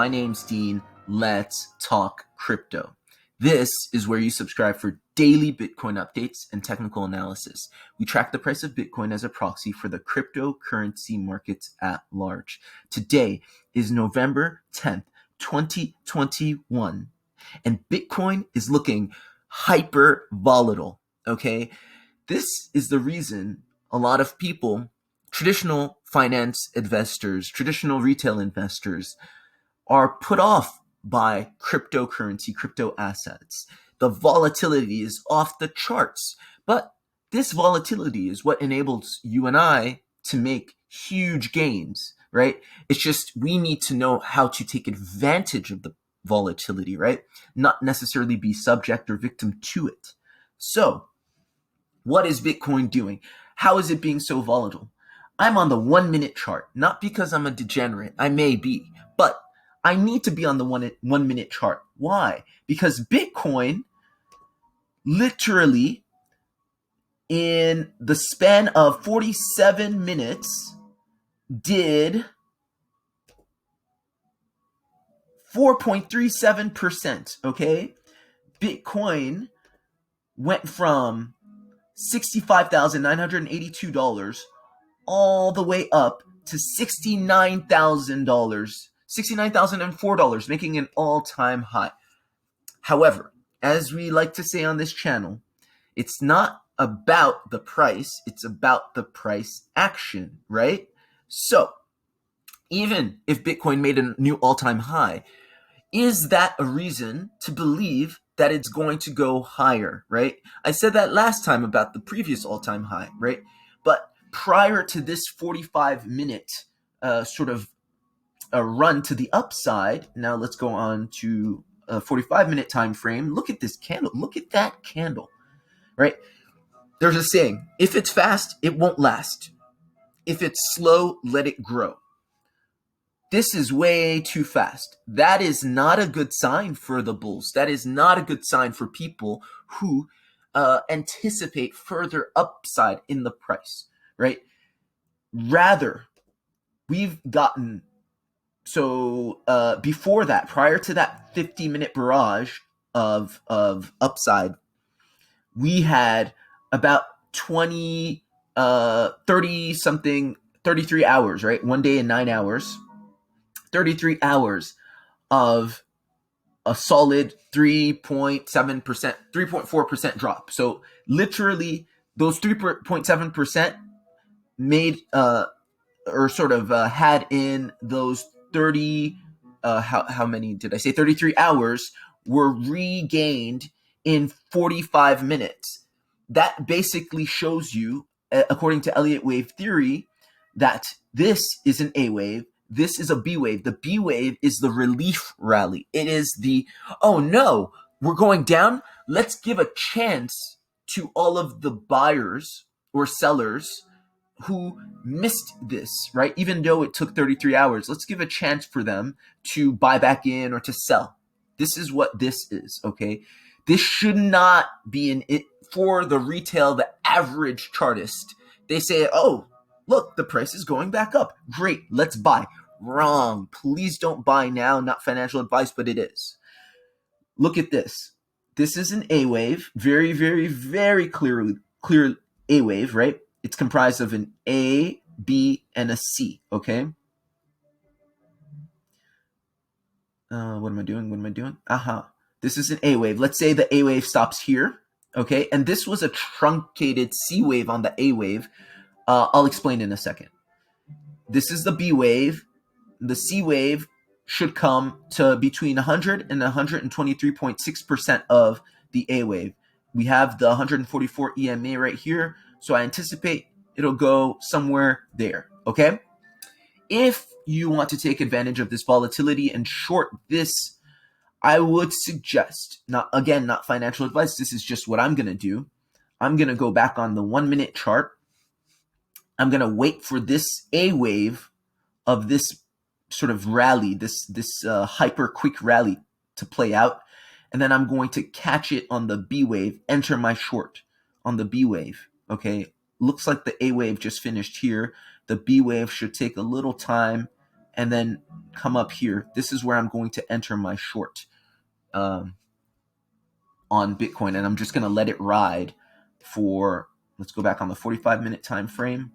My name's Dean. Let's talk crypto. This is where you subscribe for daily Bitcoin updates and technical analysis. We track the price of Bitcoin as a proxy for the cryptocurrency markets at large. Today is November 10th, 2021, and Bitcoin is looking hyper volatile, okay? This is the reason a lot of people, traditional finance investors, traditional retail investors, are put off by cryptocurrency, crypto assets. The volatility is off the charts, but this volatility is what enables you and I to make huge gains, right? It's just we need to know how to take advantage of the volatility, right? Not necessarily be subject or victim to it. So, what is Bitcoin doing? How is it being so volatile? I'm on the 1 minute chart, not because I'm a degenerate. I may be, but I need to be on the 1 minute chart. Why? Because Bitcoin literally in the span of 47 minutes did 4.37%, okay? Bitcoin went from $65,982 all the way up to $69,000. $69,004, making an all-time high. However, as we like to say on this channel, it's not about the price, it's about the price action, right? So, even if Bitcoin made a new all-time high, is that a reason to believe that it's going to go higher, right? I said that last time about the previous all-time high, right? But prior to this 45-minute sort of a run to the upside. Now let's go on to a 45-minute time frame. Look at this candle. Look at that candle, right? There's a saying, if it's fast, it won't last. If it's slow, let it grow. This is way too fast. That is not a good sign for the bulls. That is not a good sign for people who anticipate further upside in the price, right? Rather, we've gotten before that, prior to that 50-minute barrage of upside, we had about 33 hours, right? 1 day and 9 hours, 33 hours of a solid 3.7%, 3.4% drop. So literally those 3.7% made, or sort of had in those 30, how many did I say? 33 hours were regained in 45 minutes. That basically shows you, according to Elliott wave theory, that this is an A wave, this is a B wave. The B wave is the relief rally. It is the, oh no, we're going down. Let's give a chance to all of the buyers or sellers who missed this, right? Even though it took 33 hours, let's give a chance for them to buy back in or to sell. This is what this is, okay? This should not be for the retail, the average chartist. They say, oh, look, the price is going back up. Great, let's buy. Wrong. Please don't buy now. Not financial advice, but it is. Look at this. This is an A wave. Very, very, very clear A wave, right? It's comprised of an A, B, and a C, okay? What am I doing? This is an A wave. Let's say the A wave stops here, okay? And this was a truncated C wave on the A wave. I'll explain in a second. This is the B wave. The C wave should come to between 100 and 123.6% of the A wave. We have the 144 EMA right here. So I anticipate it'll go somewhere there, okay? If you want to take advantage of this volatility and short this, I would suggest, not financial advice, this is just what I'm going to do. I'm going to go back on the 1 minute chart. I'm going to wait for this A wave of this sort of rally, this hyper quick rally to play out. And then I'm going to catch it on the B wave, enter my short on the B wave. Okay, looks like the A wave just finished here. The B wave should take a little time and then come up here. This is where I'm going to enter my short on Bitcoin, and I'm just going to let it ride for, let's go back on the 45-minute time frame.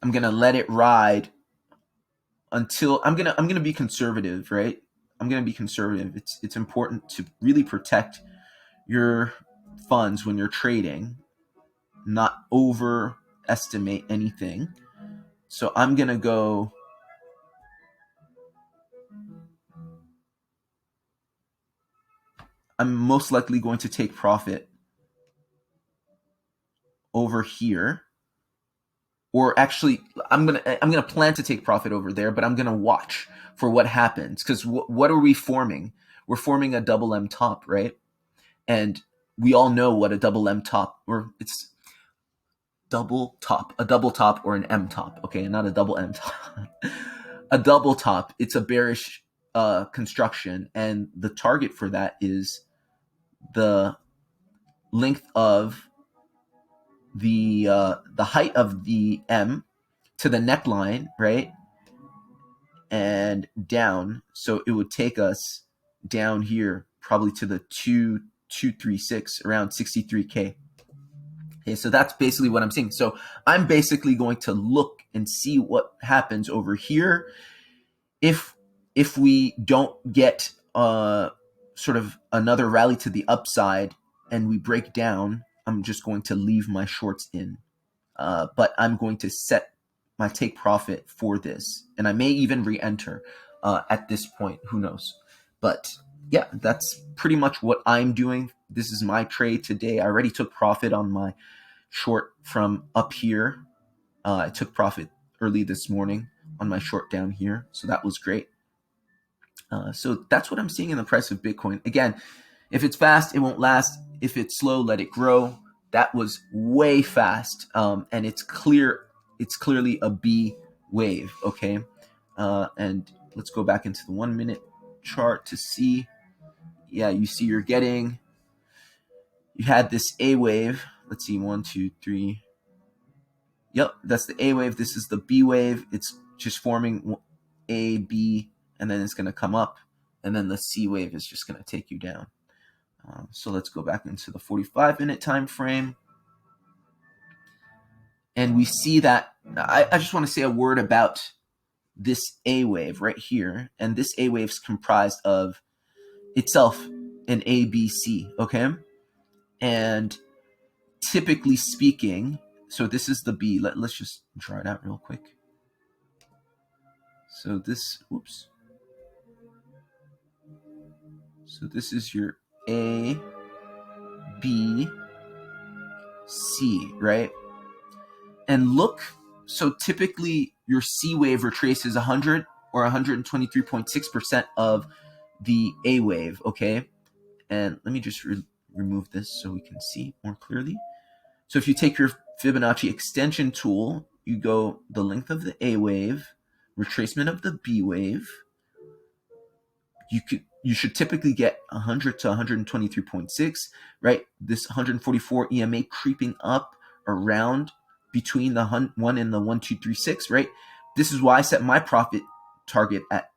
I'm going to let it ride until I'm going to be conservative, right? I'm going to be conservative. It's important to really protect your funds when you're trading, not overestimate anything. So I'm going to go, I'm most likely going to take profit over here. Or actually, I'm gonna plan to take profit over there, but I'm gonna watch for what happens, because what are we forming? We're forming a double M top, right? And we all know what a double M top, or it's a double top or an M top, okay, not a double M top. A double top, it's a bearish construction, and the target for that is the length of the height of the M to the neckline, right? And down. So it would take us down here probably to the 2236, around 63K. Okay, so that's basically what I'm seeing. So I'm basically going to look and see what happens over here. If we don't get sort of another rally to the upside and we break down, I'm just going to leave my shorts in. But I'm going to set my take profit for this, and I may even re-enter at this point. Who knows? But yeah, that's pretty much what I'm doing. This is my trade today. I already took profit on my short from up here. I took profit early this morning on my short down here, so that was great. So that's what I'm seeing in the price of Bitcoin. Again, if it's fast, it won't last. If it's slow, let it grow. That was way fast, and it's clearly a B wave, okay? And let's go back into the 1 minute chart to see. Yeah, you see you had this A wave. Let's see, 1, 2, 3. Yep, that's the A wave. This is the B wave. It's just forming A, B, and then it's going to come up, and then the C wave is just going to take you down. So let's go back into the 45-minute time frame. And we see that, I just want to say a word about this A wave right here. And this A wave is comprised of itself an A, B, C, okay? And typically speaking, so this is the B. Let's just draw it out real quick. So this, oops. So this is your A, B, C, right? And look, so typically your C wave retraces 100 or 123.6% of the A wave, okay? And let me just remove this so we can see more clearly. So if you take your Fibonacci extension tool, you go the length of the A wave, retracement of the B wave, you should typically get 100 to 123.6, right? This 144 EMA creeping up around between the 1 and the 1236, right? This is why I set my profit target at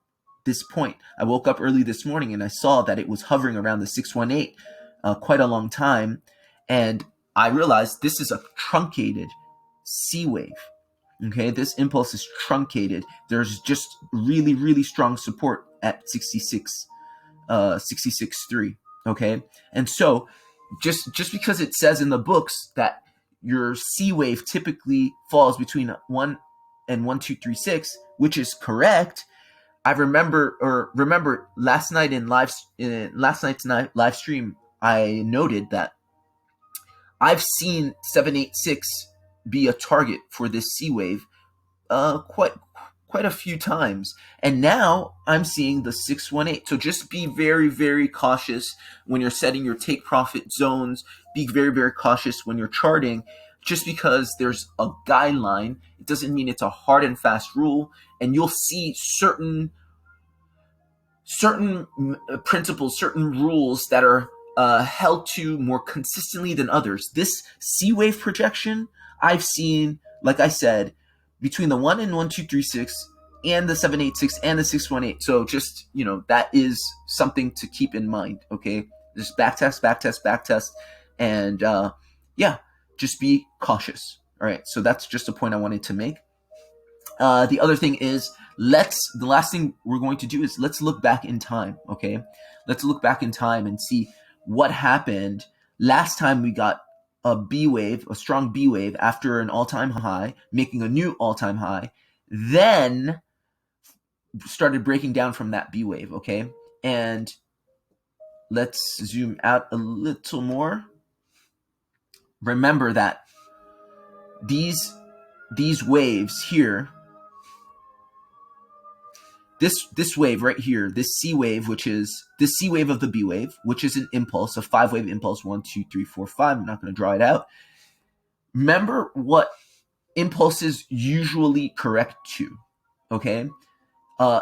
this point. I woke up early this morning and I saw that it was hovering around the 618 quite a long time, and I realized this is a truncated C wave. Okay, this impulse is truncated. There's just really, really strong support at 66.3. Okay, and so just because it says in the books that your C wave typically falls between 1 and 1236, which is correct. I remember last night's live stream, I noted that I've seen 786 be a target for this C wave quite a few times, and now I'm seeing the 618. So just be very, very cautious when you're setting your take profit zones. Be very, very cautious when you're charting. Just because there's a guideline, it doesn't mean it's a hard and fast rule, and you'll see certain principles, certain rules that are held to more consistently than others. This C wave projection I've seen, like I said, between the 1 and 1236 and the 786 and the 618. So just, that is something to keep in mind, okay? Just backtest, and yeah, just be cautious. All right, so that's just a point I wanted to make. The other thing is, the last thing we're going to do is let's look back in time, okay? Let's look back in time and see what happened last time we got a B wave, a strong B wave after an all-time high, making a new all-time high, then started breaking down from that B wave, okay? And let's zoom out a little more. Remember that these waves here, this wave right here, this C wave, which is the C wave of the B wave, which is an impulse, a 5-wave impulse, 1, 2, 3, 4, 5. I'm not going to draw it out. Remember what impulses usually correct to, okay?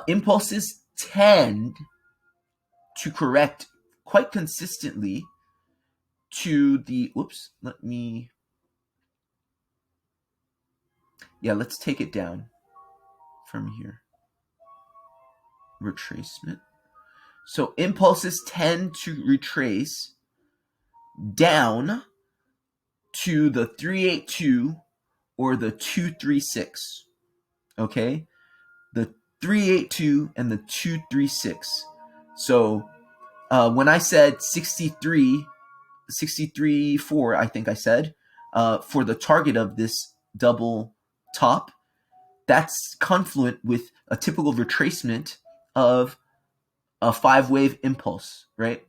Impulses tend to correct quite consistently to the, let's take it down from here. Retracement. So impulses tend to retrace down to the 382 or the 236, okay? The 382 and the 236. So when I said 63.4, I think I said, for the target of this double top, that's confluent with a typical retracement of a 5-wave impulse, right?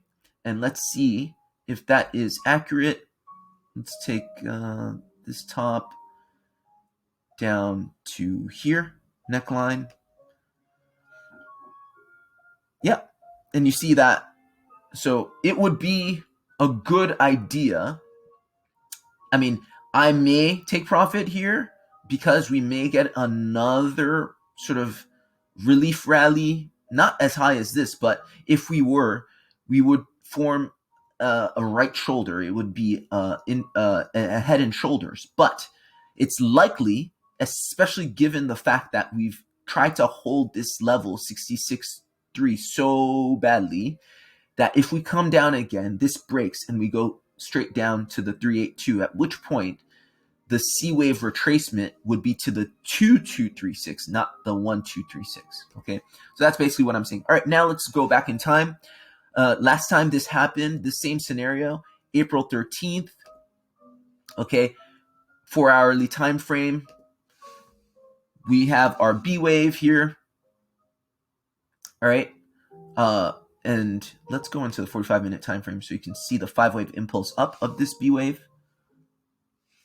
And let's see if that is accurate. Let's take this top down to here, neckline. Yeah, and you see that. So it would be a good idea. I mean, I may take profit here because we may get another sort of relief rally, not as high as this, but if we would form a right shoulder. It would be a head and shoulders. But it's likely, especially given the fact that we've tried to hold this level 66.3 so badly, that if we come down again, this breaks and we go straight down to the 382, at which point the C wave retracement would be to the 2236, not the 1236. Okay, so that's basically what I'm saying. All right, now let's go back in time. Last time this happened, the same scenario, April 13th. Okay, 4-hourly time frame. We have our B wave here. All right, and let's go into the 45-minute time frame so you can see the 5-wave impulse up of this B wave.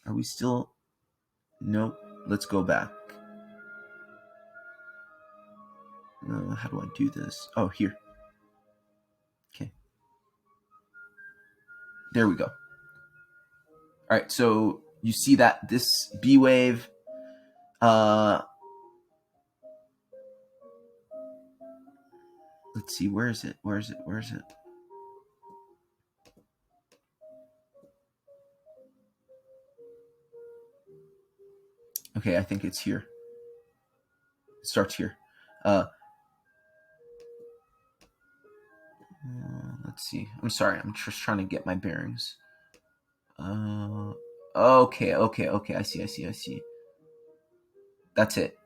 Are we still? Nope. Let's go back. How do I do this? Oh, here. Okay. There we go. All right. So you see that this B wave, let's see. Where is it? Where is it? Where is it? Okay, I think it's here. It starts here. Let's see. I'm sorry. I'm just trying to get my bearings. Okay. I see. That's it.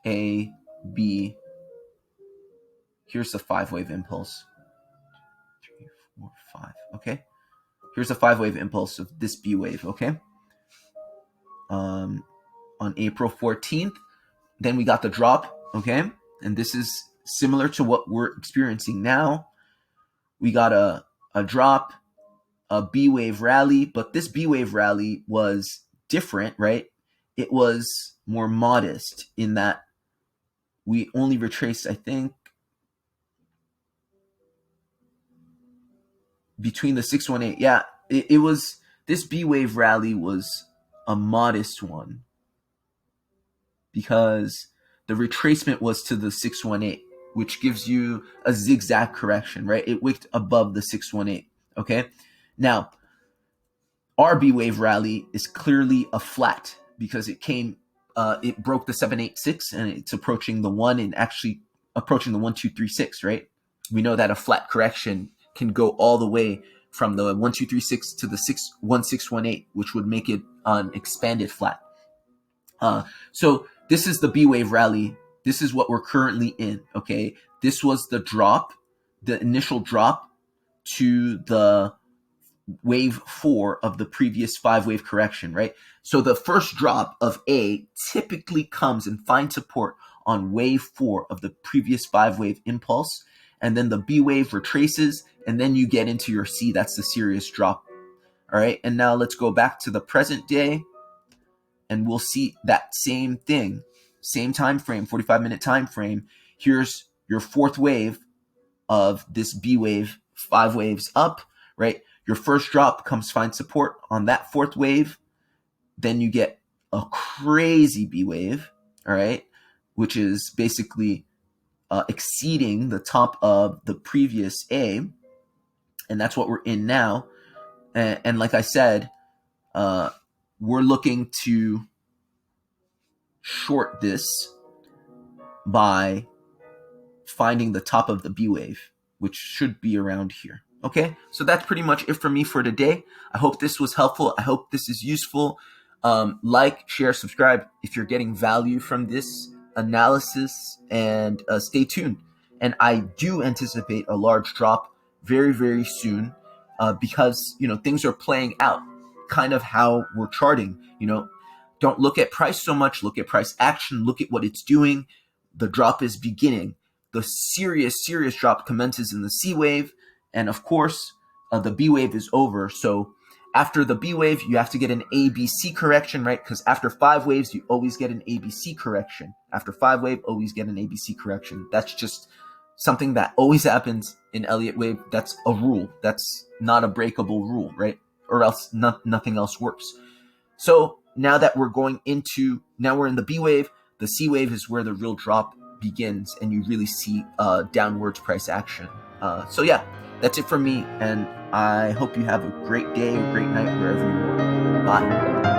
A, B. Here's the 5-wave impulse. 3, 4, 5. Okay. Here's a 5-wave impulse of this B wave. Okay. On April 14th, then we got the drop. Okay. And this is similar to what we're experiencing now. We got a drop, a B wave rally, but this B wave rally was different, right? It was more modest in that we only retraced, I think, between the 618. Yeah, it was, this B wave rally was a modest one because the retracement was to the 618, which gives you a zigzag correction, right? It wicked above the 618. Okay. Now, Our B wave rally is clearly a flat because it broke the 786 and it's approaching the 1 and actually approaching the 1236, right? We know that a flat correction can go all the way from the 1236 to the 1618, which would make it an expanded flat. So this is the B wave rally. This is what we're currently in. Okay, this was the drop, the initial drop to the wave 4 of the previous 5-wave correction, right? So the first drop of A typically comes and finds support on wave 4 of the previous 5-wave impulse, and then the B wave retraces, and then you get into your C. That's the serious drop. All right, and now let's go back to the present day, and we'll see that same thing, same time frame, 45-minute time frame. Here's your 4th wave of this B wave, 5 waves up, right? Your first drop comes find support on that 4th wave. Then you get a crazy B wave, all right, which is basically exceeding the top of the previous A. And that's what we're in now. And like I said, we're looking to short this by finding the top of the B wave, which should be around here. Okay, so that's pretty much it for me for today. I hope this was helpful. I hope this is useful. Like, share, subscribe if you're getting value from this analysis, and stay tuned. And I do anticipate a large drop very, very soon because, things are playing out kind of how we're charting. Don't look at price so much, look at price action, look at what it's doing. The drop is beginning. The serious drop commences in the C wave. And of course, the B wave is over. So after the B wave, you have to get an ABC correction, right? Because after 5 waves, you always get an ABC correction. After 5 wave, always get an ABC correction. That's just something that always happens in Elliott wave. That's a rule. That's not a breakable rule, right? Or else nothing else works. So now that we're in the B wave, the C wave is where the real drop begins, and you really see downwards price action. So yeah, that's it from me, and I hope you have a great day, a great night, wherever you are. Bye.